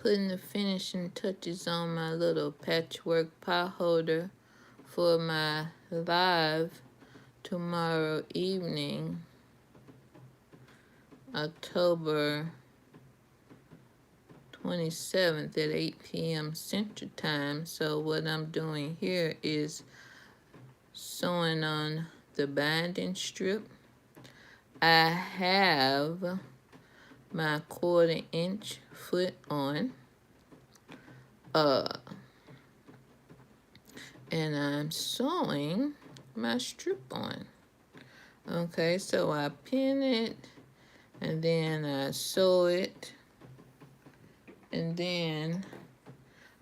putting the finishing touches on my little patchwork pot holder for my live tomorrow evening, October 27th at 8 p.m. Central Time. So what I'm doing here is sewing on the binding strip. I have my 1/4 inch foot on, and I'm sewing my strip on. Okay, so I pin it, and then I sew it, and then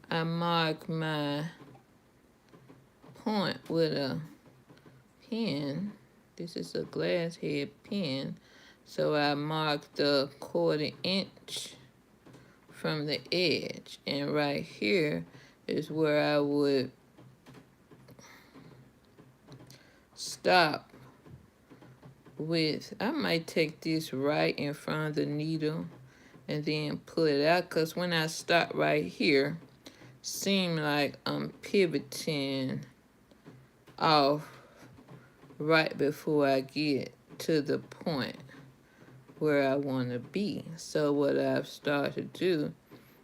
I mark my point with a pin. This is a glass head pin. So I mark the 1/4 inch from the edge. And right here is where I would stop with. I might take this right in front of the needle and then pull it out, because when I stop right here, seem like I'm pivoting off right before I get to the point where I want to be. So what I've started to do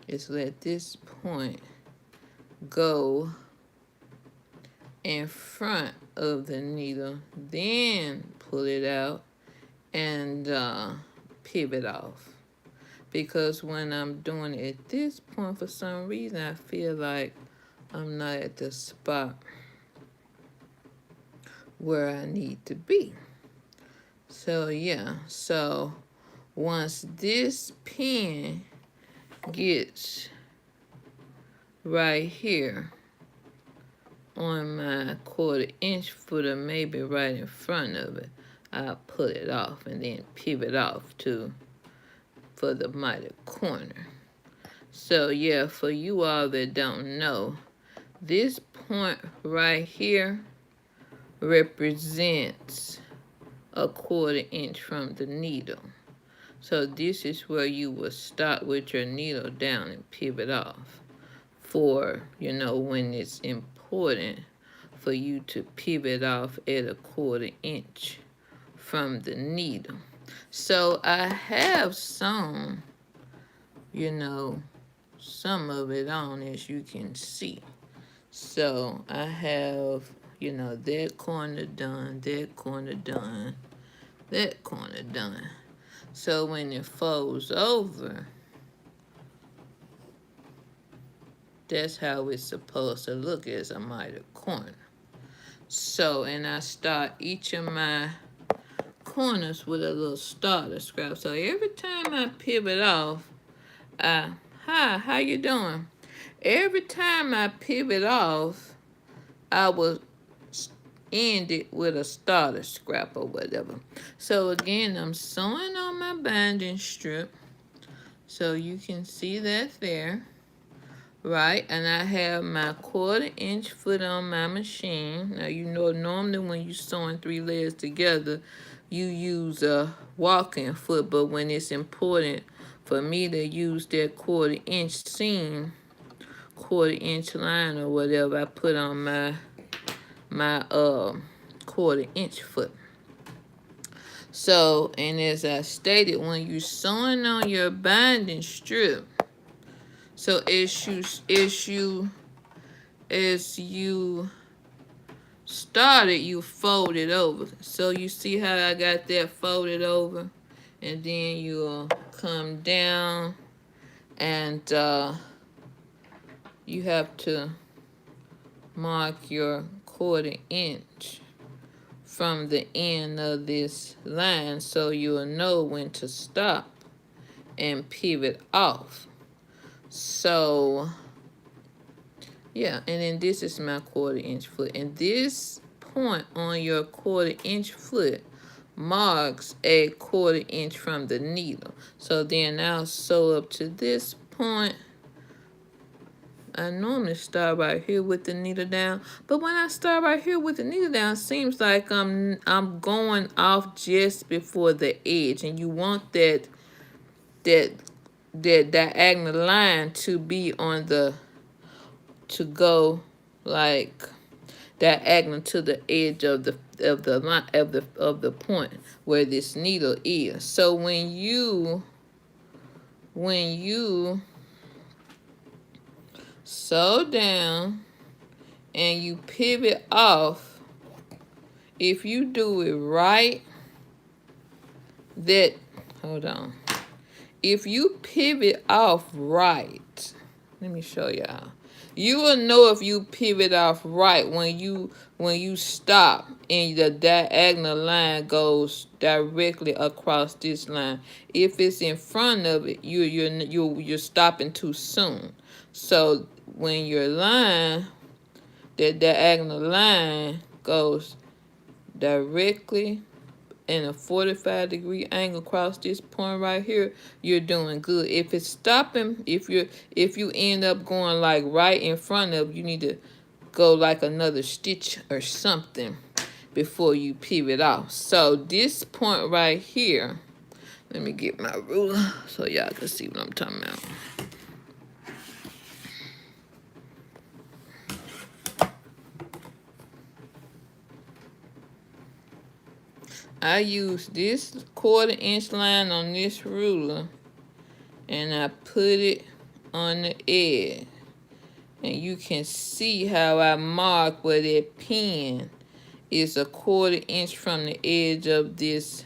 is let this point go in front of the needle, then pull it out and pivot off. Because when I'm doing it at this point, for some reason, I feel like I'm not at the spot where I need to be. So yeah, so once this pin gets right here on my 1/4 inch footer, maybe right in front of it, I'll pull it off and then pivot off for the miter corner. So yeah, for you all that don't know, this point right here represents a 1/4 inch from the needle. So this is where you will start with your needle down and pivot off for, when it's important for you to pivot off at a 1/4 inch from the needle. So I have sewn, some of it on, as you can see. So I have, that corner done, that corner done, that corner done. So when it folds over, that's how it's supposed to look as a miter corner. So, and I start each of my corners with a little starter scrap. So every time I pivot off, hi, how you doing? Every time I pivot off, I will end it with a starter scrap or whatever. So again, I'm sewing on my binding strip. So you can see that there, right? And I have my 1/4 inch foot on my machine. Now, normally when you're sewing 3 layers together, you use a walking foot, but when it's important for me to use that 1/4 inch seam, 1/4 inch line or whatever, I put on my 1/4 inch foot. So, and as I stated, when you're sewing on your binding strip, so as you started, you fold it over. So you see how I got that folded over, and then you'll come down, and you have to mark your 1/4 inch from the end of this line, so you'll know when to stop and pivot off. So yeah, and then this is my 1/4 inch foot, and this point on your 1/4 inch foot marks a 1/4 inch from the needle. So then I'll sew up to this point. I normally start right here with the needle down, but when I start right here with the needle down, it seems like I'm going off just before the edge, and you want that that diagonal line to be on the, to go like diagonal to the edge of the line of the point where this needle is. So when you sew down and you pivot off, if you do it right, that, hold on, if you pivot off right, let me show y'all. You will know if you pivot off right when you stop and the diagonal line goes directly across this line. If it's in front of it, you're stopping too soon. So when your line, the diagonal line goes directly in a 45-degree angle across this point right here, you're doing good. If it's stopping, if you end up going like right in front of, you need to go like another stitch or something before you pivot off. So this point right here, let me get my ruler so y'all can see what I'm talking about. I use this 1/4 inch line on this ruler and I put it on the edge. And you can see how I mark where that pin is 1/4 inch from the edge of this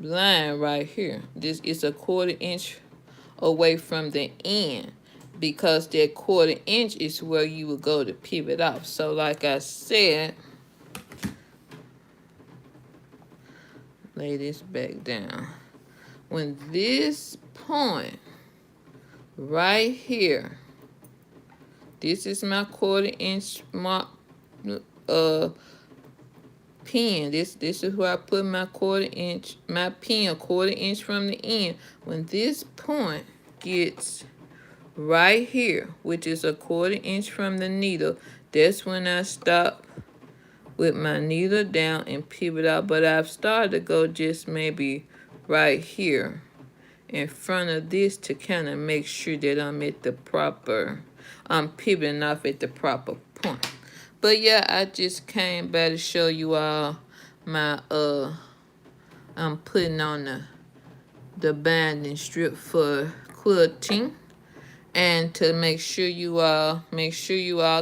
line right here. This is 1/4 inch away from the end, because that 1/4 inch is where you would go to pivot off. So like I said, lay this back down. When this point right here, this is my 1/4 inch mark, pin. This is where I put my 1/4 inch, my pin 1/4 inch from the end. When this point gets right here, which is 1/4 inch from the needle, that's when I stop with my needle down and pivot out. But I've started to go just maybe right here in front of this to kind of make sure that I'm at the proper, I'm pivoting off at the proper point. But yeah, I just came by to show you all my I'm putting on the binding strip for quilting. And to make sure you all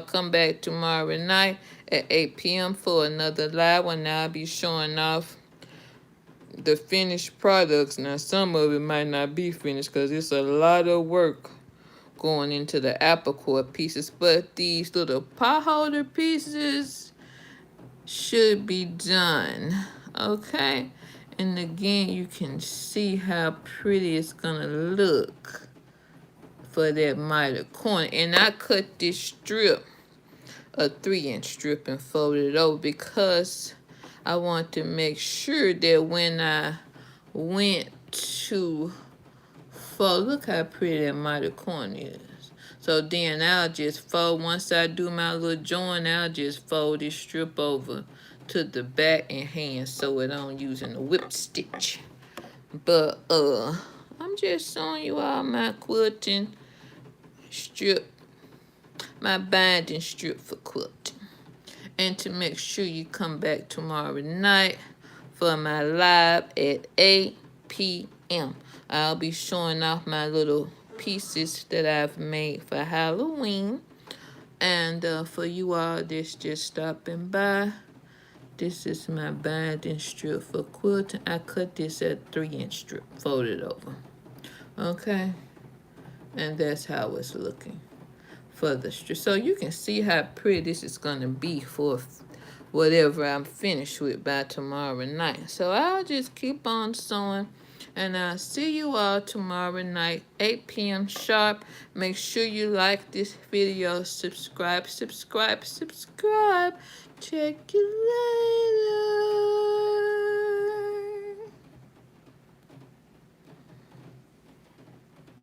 come back tomorrow night at 8 p.m. for another live one. Now I'll be showing off the finished products. Now some of it might not be finished because it's a lot of work going into the apple core pieces, but these little pot holder pieces should be done. Okay, and again, you can see how pretty it's gonna look for that miter corner. And I cut this strip a 3-inch strip and folded it over because I want to make sure that when I went to fold, look how pretty that miter corner is. So then I'll just fold, once I do my little join, I'll just fold this strip over to the back and hand sew it on using the whip stitch. But I'm just showing you all my quilting strip, my binding strip for quilting. And to make sure you come back tomorrow night for my live at 8 p.m. I'll be showing off my little pieces that I've made for Halloween. And for you all that's just stopping by, this is my binding strip for quilting. I cut this at 3-inch strip, folded over. Okay, and that's how it's looking for the strip. So you can see how pretty this is gonna be for whatever I'm finished with by tomorrow night. So I'll just keep on sewing, and I'll see you all tomorrow night, 8 p.m. sharp. Make sure you like this video, subscribe. Check you later.